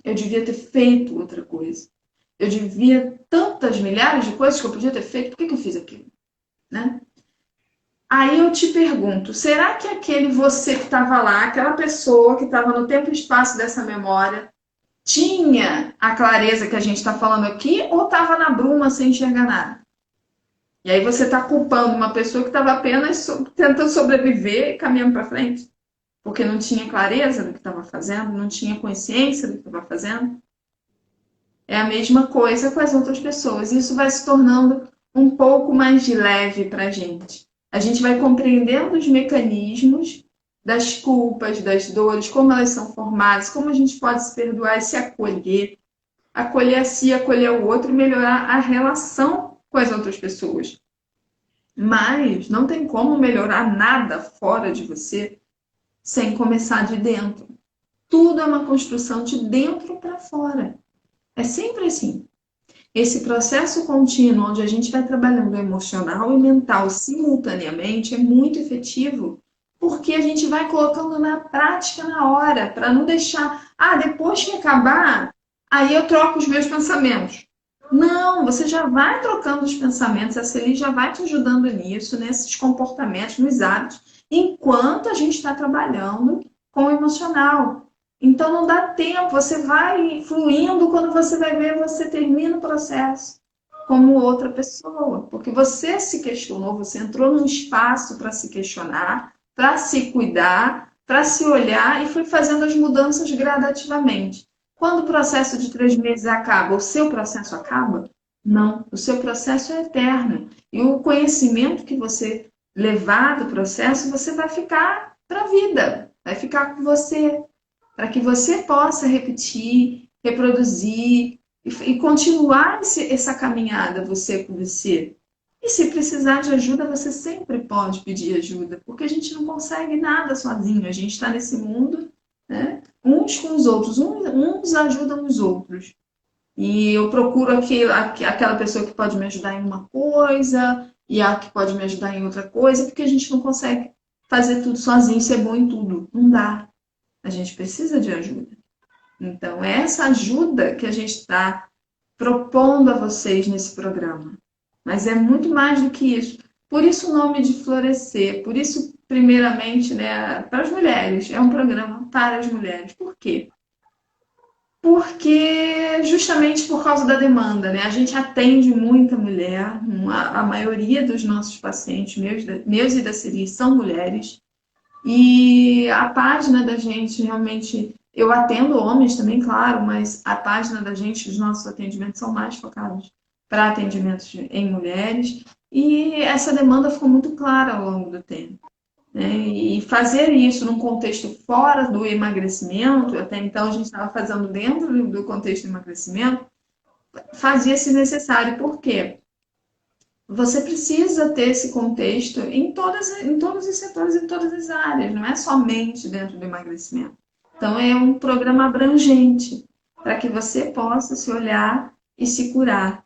Eu devia ter feito outra coisa. Eu devia tantas milhares de coisas que eu podia ter feito, por que que eu fiz aquilo? Né? Aí eu te pergunto, será que aquele você que estava lá, aquela pessoa que estava no tempo e espaço dessa memória, tinha a clareza que a gente está falando aqui ou estava na bruma sem enxergar nada? E aí você está culpando uma pessoa que estava apenas tentando sobreviver e caminhando para frente, porque não tinha clareza do que estava fazendo, não tinha consciência do que estava fazendo. É a mesma coisa com as outras pessoas. Isso vai se tornando um pouco mais de leve para a gente. A gente vai compreendendo os mecanismos das culpas, das dores, como elas são formadas, como a gente pode se perdoar e se acolher, acolher a si, acolher o outro e melhorar a relação com as outras pessoas. Mas não tem como melhorar nada fora de você sem começar de dentro. Tudo é uma construção de dentro para fora. É sempre assim. Esse processo contínuo, onde a gente vai trabalhando o emocional e mental simultaneamente, é muito efetivo, porque a gente vai colocando na prática na hora, para não deixar, depois que acabar, aí eu troco os meus pensamentos. Não, você já vai trocando os pensamentos, a Celi já vai te ajudando nisso, nesses comportamentos, nos hábitos, enquanto a gente está trabalhando com o emocional. Então não dá tempo, você vai fluindo, quando você vai ver, você termina o processo como outra pessoa, porque você se questionou, você entrou num espaço para se questionar, para se cuidar, para se olhar e foi fazendo as mudanças gradativamente. Quando o processo de 3 meses acaba, o seu processo acaba? Não, o seu processo é eterno. E o conhecimento que você levar do processo, você vai ficar para a vida, vai ficar com você, para que você possa repetir, reproduzir e continuar essa caminhada você com você. E se precisar de ajuda, você sempre pode pedir ajuda, porque a gente não consegue nada sozinho. A gente está nesse mundo, né, uns com os outros, uns ajudam os outros. E eu procuro aquela pessoa que pode me ajudar em uma coisa e a que pode me ajudar em outra coisa, porque a gente não consegue fazer tudo sozinho, ser bom em tudo. Não dá. A gente precisa de ajuda. Então, é essa ajuda que a gente está propondo a vocês nesse programa. Mas é muito mais do que isso. Por isso o nome de Florescer, por isso, primeiramente, né, para as mulheres. É um programa para as mulheres. Por quê? Porque justamente por causa da demanda, né? A gente atende muita mulher, a maioria dos nossos pacientes, meus e da Ciri, são mulheres. E a página da gente realmente, eu atendo homens também, claro, mas a página da gente, os nossos atendimentos são mais focados para atendimentos em mulheres. E essa demanda ficou muito clara ao longo do tempo, né? E fazer isso num contexto fora do emagrecimento, até então a gente estava fazendo dentro do contexto do emagrecimento, fazia-se necessário. Por quê? Você precisa ter esse contexto em todos os setores, em todas as áreas, não é somente dentro do emagrecimento. Então, é um programa abrangente para que você possa se olhar e se curar.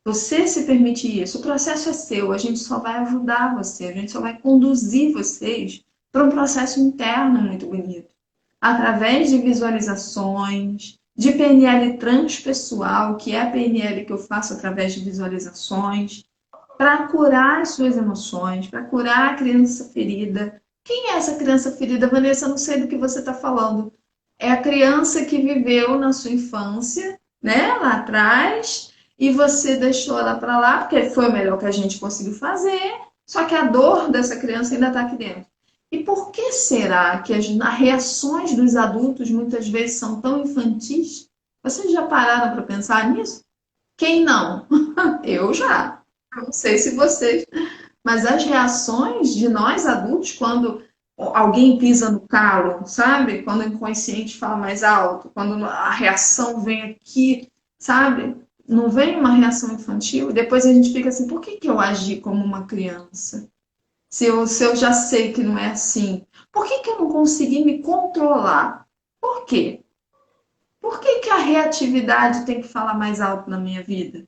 Você se permite isso. O processo é seu, a gente só vai ajudar você, a gente só vai conduzir vocês para um processo interno muito bonito, através de visualizações, de PNL transpessoal, que é a PNL que eu faço através de visualizações, para curar as suas emoções, para curar a criança ferida. Quem é essa criança ferida, Vanessa? Eu não sei do que você está falando. É a criança que viveu na sua infância, né, lá atrás, e você deixou ela para lá, porque foi o melhor que a gente conseguiu fazer, só que a dor dessa criança ainda está aqui dentro. E por que será que as reações dos adultos muitas vezes são tão infantis? Vocês já pararam para pensar nisso? Quem não? Eu já. Não sei se vocês, mas as reações de nós adultos quando alguém pisa no calo, sabe? Quando o inconsciente fala mais alto, quando a reação vem aqui, sabe? não vem uma reação infantil, depois a gente fica assim, por que que eu agi como uma criança? Se eu já sei que não é assim, por que que eu não consegui me controlar? Por quê? Por que que a reatividade tem que falar mais alto na minha vida?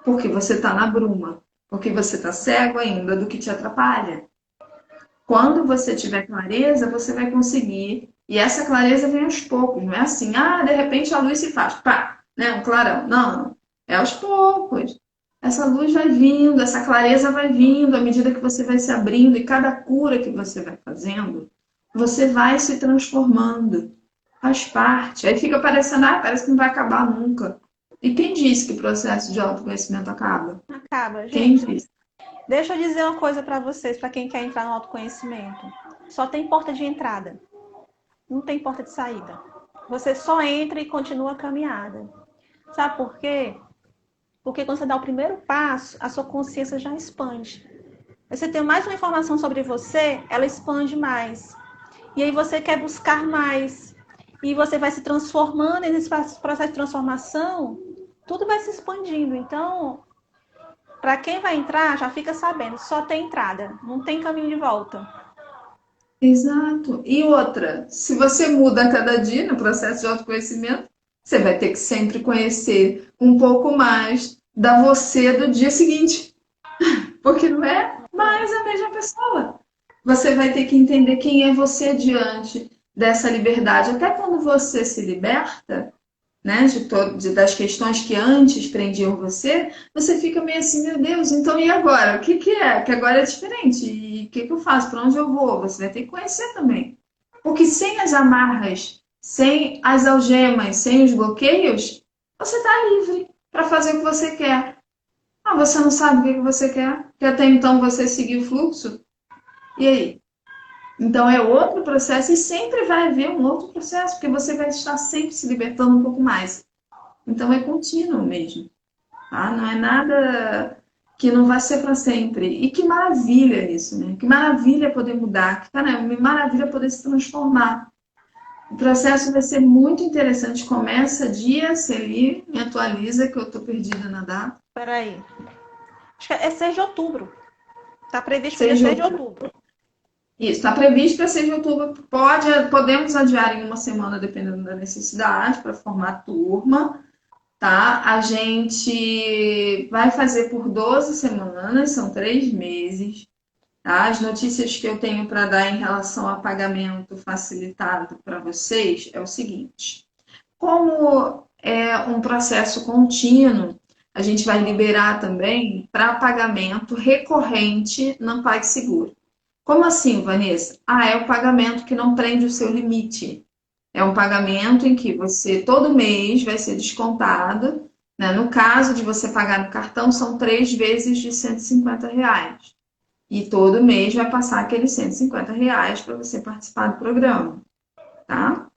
Porque você está na bruma, porque você está cego ainda do que te atrapalha. Quando você tiver clareza, você vai conseguir. E essa clareza vem aos poucos, não é assim, de repente a luz se faz, pá, né, um clarão. Não, não. É aos poucos. Essa luz vai vindo, essa clareza vai vindo à medida que você vai se abrindo e cada cura que você vai fazendo, você vai se transformando. Faz parte. Aí fica parecendo, parece que não vai acabar nunca. E quem disse que o processo de autoconhecimento acaba? Acaba, Quem gente. disse? Deixa eu dizer uma coisa para vocês, para quem quer entrar no autoconhecimento. Só tem porta de entrada, não tem porta de saída. Você só entra e continua a caminhada. Sabe por quê? Porque quando você dá o primeiro passo, a sua consciência já expande. Você tem mais uma informação sobre você, ela expande mais. E aí você quer buscar mais. E você vai se transformando, e nesse processo de transformação, tudo vai se expandindo. Então, para quem vai entrar, já fica sabendo, só tem entrada, não tem caminho de volta. Exato. E outra, se você muda a cada dia no processo de autoconhecimento, você vai ter que sempre conhecer um pouco mais da você do dia seguinte, porque não é mais a mesma pessoa. Você vai ter que entender quem é você diante dessa liberdade. Até quando você se liberta, né, das questões que antes prendiam você, você fica meio assim, meu Deus, então e agora? O que que é? Que agora é diferente. E o que que eu faço? Para onde eu vou? Você vai ter que conhecer também. Porque sem as amarras, sem as algemas, sem os bloqueios, você está livre para fazer o que você quer. Você não sabe o que que você quer? Que até então você seguiu o fluxo? E aí? Então é outro processo e sempre vai haver um outro processo, porque você vai estar sempre se libertando um pouco mais. Então é contínuo mesmo, tá? Não é nada que não vai ser para sempre. E que maravilha isso, né? Que maravilha poder mudar, que maravilha poder se transformar. O processo vai ser muito interessante. Começa dia, Celi, me atualiza que eu estou perdida na data. Peraí. Acho que é 6 de outubro. Está previsto para dia 6 de 6 de outubro. outubro. Isso, está previsto para 6 de outubro. Podemos adiar em uma semana, dependendo da necessidade, para formar turma. Tá? A gente vai fazer por 12 semanas, são 3 meses. Tá? As notícias que eu tenho para dar em relação a pagamento facilitado para vocês é o seguinte: como é um processo contínuo, a gente vai liberar também para pagamento recorrente no PagSeguro. Como assim, Vanessa? É o pagamento que não prende o seu limite. É um pagamento em que você, todo mês, vai ser descontado, né? No caso de você pagar no cartão, são 3 vezes de R$ 150. E todo mês vai passar aqueles R$ 150 para você participar do programa, tá?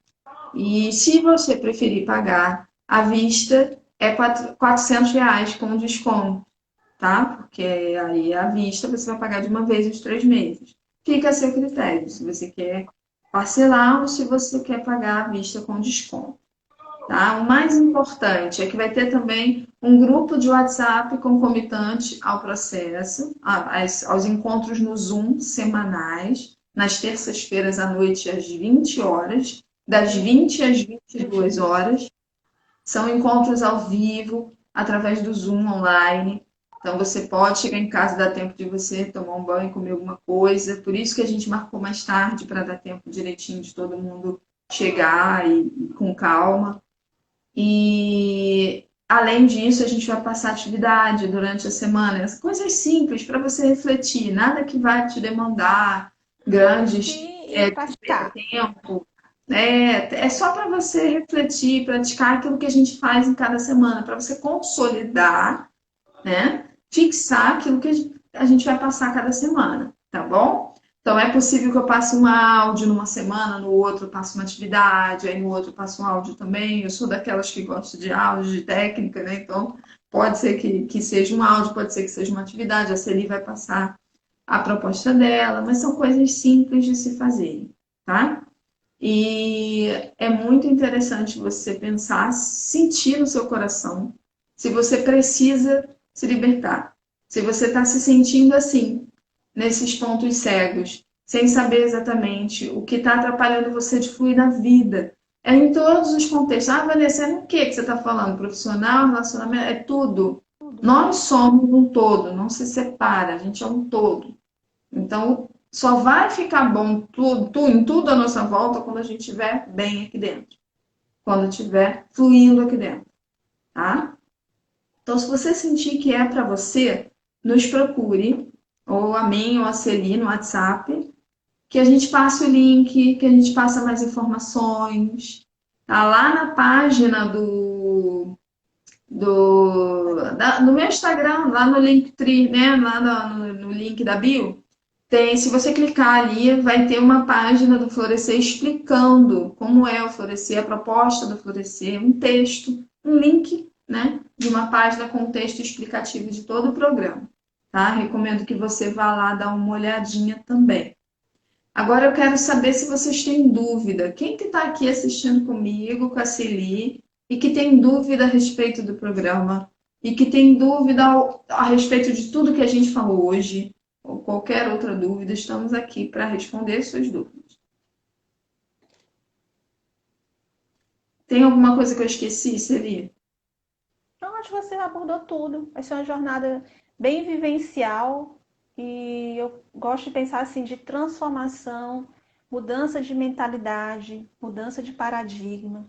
E se você preferir pagar à vista, é R$ 400 com desconto, tá? Porque aí à vista você vai pagar de uma vez os 3 meses. Fica a seu critério, se você quer parcelar ou se você quer pagar à vista com desconto. Tá? O mais importante é que vai ter também um grupo de WhatsApp concomitante ao processo, aos encontros no Zoom semanais, nas terças-feiras à noite às 20 horas, das 20 às 22 horas. São encontros ao vivo, através do Zoom online. Então você pode chegar em casa, dar tempo de você tomar um banho, comer alguma coisa. Por isso que a gente marcou mais tarde, para dar tempo direitinho de todo mundo chegar e com calma. E além disso, a gente vai passar atividade durante a semana, coisas simples para você refletir, nada que vai te demandar grandes E praticar. tempo. É só para você refletir, praticar aquilo que a gente faz em cada semana, para você consolidar, né? Fixar aquilo que a gente vai passar cada semana, tá bom? Então é possível que eu passe um áudio numa semana, no outro eu passo uma atividade, aí no outro eu passo um áudio também. Eu sou daquelas que gostam de áudio, de técnica, né? Então pode ser que seja um áudio, pode ser que seja uma atividade. A Celi vai passar a proposta dela, mas são coisas simples de se fazerem, tá? E é muito interessante você pensar, sentir no seu coração se você precisa se libertar, se você está se sentindo assim, nesses pontos cegos, sem saber exatamente o que está atrapalhando você de fluir na vida. É em todos os contextos. Ah, Vanessa, é no que você está falando? Profissional, relacionamento, é tudo. Tudo. Nós somos um todo, não se separa, a gente é um todo. Então, só vai ficar bom em tudo à nossa volta quando a gente estiver bem aqui dentro, quando estiver fluindo aqui dentro, tá? Então, se você sentir que é para você, nos procure, ou a mim ou a Celi no WhatsApp, que a gente passa o link, que a gente passa mais informações. Tá lá na página no meu Instagram, lá no Linktree, né? Lá no link da bio, tem, se você clicar ali, vai ter uma página do Florescer explicando como é o Florescer, a proposta do Florescer, um texto, um link, né, de uma página com um texto explicativo de todo o programa, tá? Recomendo que você vá lá dar uma olhadinha também. Agora eu quero saber se vocês têm dúvida. Quem que está aqui assistindo comigo, com a Celi, e que tem dúvida a respeito do programa, e que tem dúvida a respeito de tudo que a gente falou hoje, ou qualquer outra dúvida, estamos aqui para responder suas dúvidas. Tem alguma coisa que eu esqueci, Celi? Então, acho que você abordou tudo. Vai ser uma jornada bem vivencial e eu gosto de pensar assim de transformação, mudança de mentalidade, mudança de paradigma.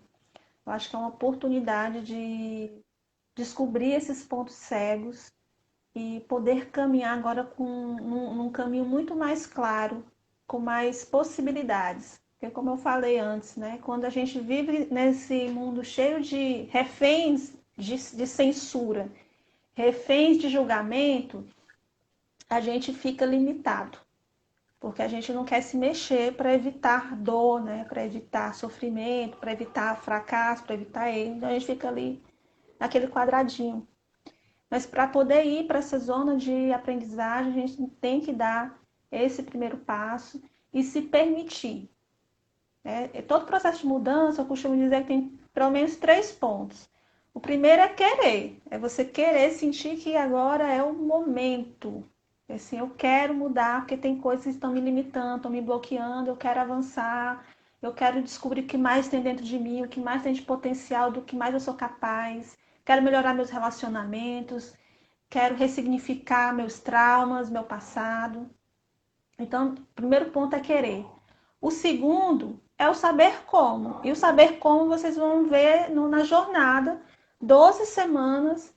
Eu acho que é uma oportunidade de descobrir esses pontos cegos e poder caminhar agora num caminho muito mais claro, com mais possibilidades. Porque, como eu falei antes, né, quando a gente vive nesse mundo cheio de reféns de censura, reféns de julgamento, a gente fica limitado. Porque a gente não quer se mexer para evitar dor, né? Para evitar sofrimento, para evitar fracasso, para evitar erro. Então a gente fica ali naquele quadradinho. Mas para poder ir para essa zona de aprendizagem, a gente tem que dar esse primeiro passo e se permitir. Né? Todo processo de mudança, eu costumo dizer que tem pelo menos 3 pontos. O primeiro é querer, é você querer sentir que agora é o momento. Assim, eu quero mudar porque tem coisas que estão me limitando, estão me bloqueando, eu quero avançar, eu quero descobrir o que mais tem dentro de mim, o que mais tem de potencial, do que mais eu sou capaz, quero melhorar meus relacionamentos, quero ressignificar meus traumas, meu passado. Então, o primeiro ponto é querer. O segundo é o saber como. E o saber como vocês vão ver na jornada, 12 semanas,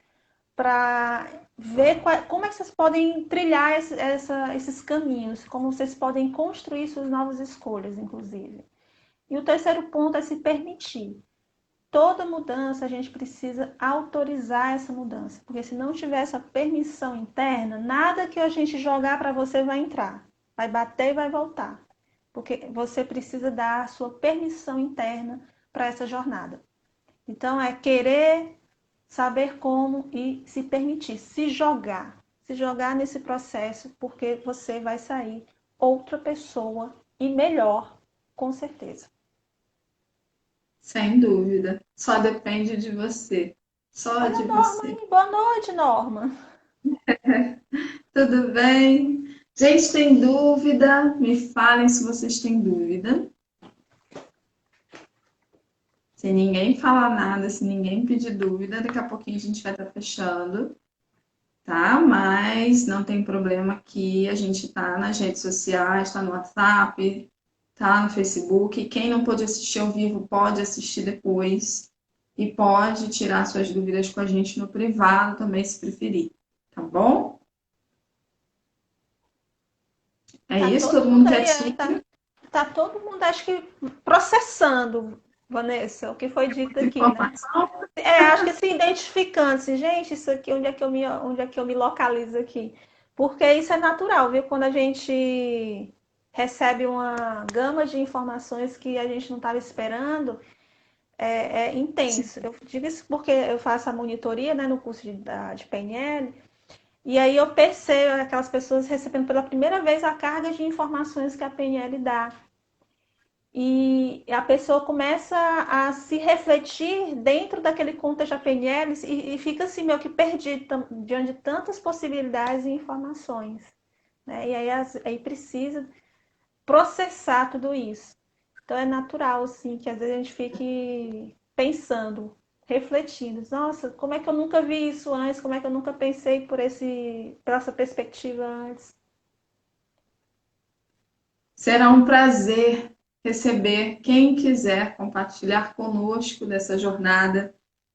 para ver como é que vocês podem trilhar esses caminhos, como vocês podem construir suas novas escolhas, inclusive. E o terceiro ponto é se permitir. Toda mudança a gente precisa autorizar essa mudança, porque se não tiver essa permissão interna, nada que a gente jogar para você vai entrar, vai bater e vai voltar, porque você precisa dar a sua permissão interna para essa jornada. Então é querer, saber como e se permitir, se jogar nesse processo, porque você vai sair outra pessoa e melhor, com certeza. Sem dúvida. Só depende de você. Só Olha de a Norma você. aí, boa noite, Norma. Tudo bem? Gente, tem dúvida? Me falem se vocês têm dúvida. Se ninguém falar nada, se ninguém pedir dúvida, daqui a pouquinho a gente vai estar fechando, tá? Mas não tem problema que a gente tá nas redes sociais, tá no WhatsApp, tá no Facebook. Quem não pôde assistir ao vivo pode assistir depois e pode tirar suas dúvidas com a gente no privado também, se preferir, tá bom? É Tá isso? todo Todo mundo mundo aí, quietinho? tá todo mundo, acho que, processando, Vanessa, o que foi dito aqui, né? Informação? Acho que se identificando, assim, gente, isso aqui, onde é que eu me localizo aqui? Porque isso é natural, viu? Quando a gente recebe uma gama de informações que a gente não estava esperando, é intenso. Eu digo isso porque eu faço a monitoria, né, no curso de PNL, e aí eu percebo aquelas pessoas recebendo pela primeira vez a carga de informações que a PNL dá. e a pessoa começa a se refletir dentro daquele contexto da PNL e fica assim meio que perdido diante de tantas possibilidades e informações, né? E aí precisa processar tudo isso. Então é natural, assim, que às vezes a gente fique pensando, refletindo. Nossa, como é que eu nunca vi isso antes? Como é que eu nunca pensei por essa perspectiva antes? Será um prazer receber quem quiser compartilhar conosco dessa jornada.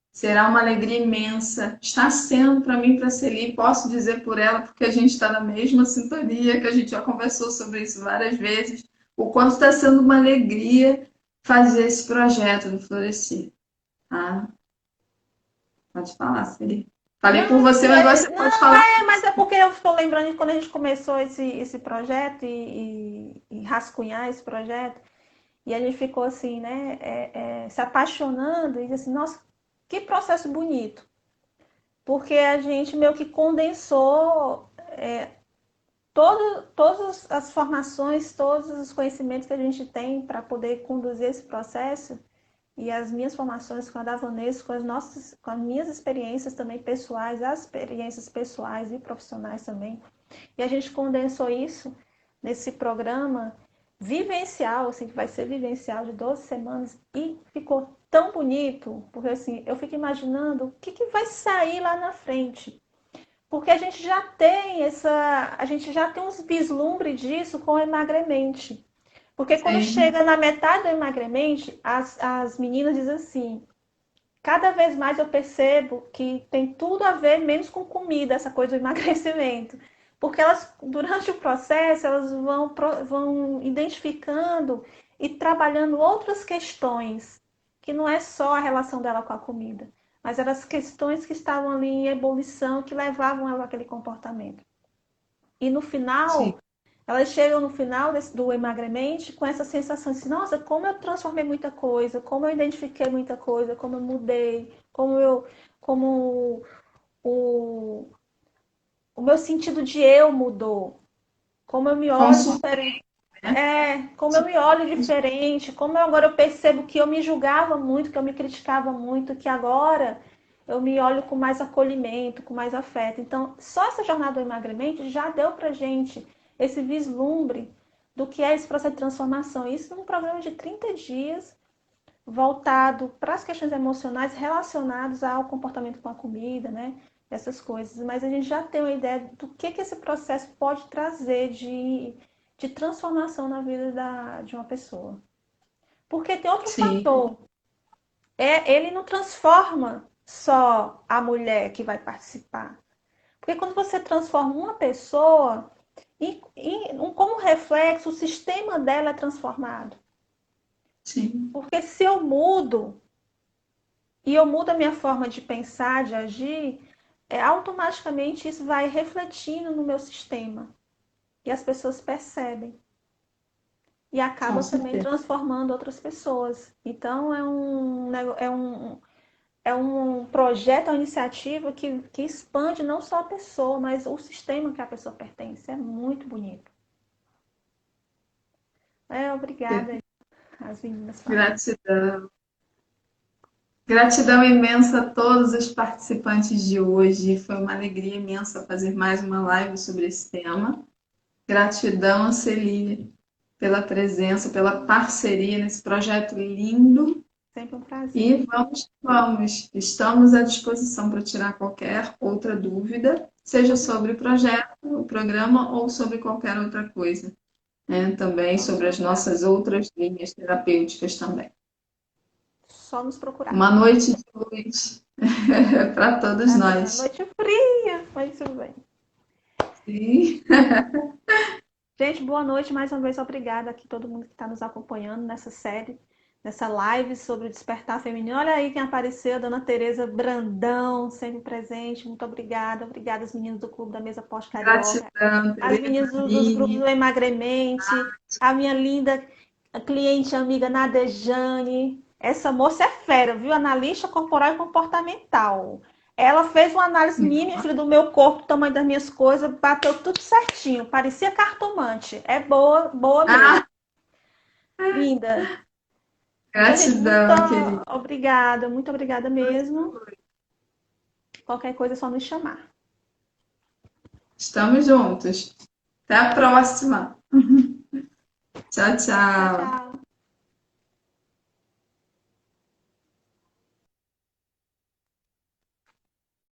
Será uma alegria imensa. Está sendo para mim, para a Celi, posso dizer por ela, porque a gente está na mesma sintonia, que a gente já conversou sobre isso várias vezes, o quanto está sendo uma alegria fazer esse projeto do Florescer. Tá? Pode falar, Celi. Falei por Não, você, mas agora você pode falar. mas é porque eu estou lembrando de quando a gente começou esse projeto e rascunhar esse projeto, e a gente ficou assim, né, se apaixonando e assim, nossa, que processo bonito. Porque a gente meio que condensou todas as formações, todos os conhecimentos que a gente tem para poder conduzir esse processo e as minhas formações com a da Vanessa, com as minhas experiências também pessoais, as experiências pessoais e profissionais também. E a gente condensou isso nesse programa vivencial, assim, que vai ser vivencial de 12 semanas e ficou tão bonito, porque assim, eu fico imaginando o que vai sair lá na frente. Porque a gente já tem uns vislumbres disso com o Emagremente. Porque quando Sim, chega na metade do Emagremente, as meninas dizem assim, cada vez mais eu percebo que tem tudo a ver menos com comida, essa coisa do emagrecimento. Porque elas, durante o processo, elas vão identificando e trabalhando outras questões, que não é só a relação dela com a comida, mas eram as questões que estavam ali em ebulição, que levavam ela àquele comportamento. E no sim. final, elas chegam no final do emagremente com essa sensação de, nossa, como eu transformei muita coisa, como eu identifiquei muita coisa, como eu mudei, como o, o meu sentido de eu mudou, como eu me olho Consumo, diferente. né? Como eu me olho diferente, como agora eu percebo que eu me julgava muito, que eu me criticava muito, que agora eu me olho com mais acolhimento, com mais afeto. Então, só essa jornada do emagrecimento já deu pra gente esse vislumbre do que é esse processo de transformação. Isso num programa de 30 dias, voltado para as questões emocionais relacionadas ao comportamento com a comida, né? Essas coisas. Mas a gente já tem uma ideia do que esse processo pode trazer de transformação na vida de uma pessoa. Porque tem outro Sim, fator. Ele não transforma só a mulher que vai participar. Porque quando você transforma uma pessoa, como reflexo, o sistema dela é transformado. sim. Porque se eu mudo, e eu mudo a minha forma de pensar, de agir, automaticamente isso vai refletindo no meu sistema. E as pessoas percebem. E Com acaba também certeza. transformando outras pessoas. Então é um projeto, é uma iniciativa que expande não só a pessoa, mas o sistema que a pessoa pertence. É muito bonito. Obrigada às meninas falaram. Gratidão. Gratidão imensa a todos os participantes de hoje. Foi uma alegria imensa fazer mais uma live sobre esse tema. Gratidão, Celine, pela presença, pela parceria nesse projeto lindo. Sempre um prazer. E vamos. Estamos à disposição para tirar qualquer outra dúvida, seja sobre o projeto, o programa ou sobre qualquer outra coisa, né? Também Só nos sobre as procurar. nossas outras linhas terapêuticas também. Só nos procurar. Uma noite de luz para todos Amém. nós. Noite fria, mas tudo bem. Sim. Gente, boa noite. Mais uma vez, obrigada aqui todo mundo que está nos acompanhando nessa série, nessa live sobre o despertar feminino. Olha aí quem apareceu, a Dona Tereza Brandão, sempre presente. Muito obrigada. Obrigada às meninas do Clube da Mesa Pós Carioca, Gratidão, as Tereza, meninas dos grupos Aline. do Emagremente, a minha linda cliente amiga Nadejane. Essa moça é fera, viu? Analista corporal e comportamental. Ela fez uma análise minha, filha, do meu corpo, do tamanho das minhas coisas, bateu tudo certinho. Parecia cartomante. É boa, boa mesmo. Ah, Linda. Então, gente, Gratidão, querida. muito obrigada mesmo. Qualquer coisa é só nos chamar. Estamos juntos. Até a próxima. Tchau, Tchau, tchau. tchau.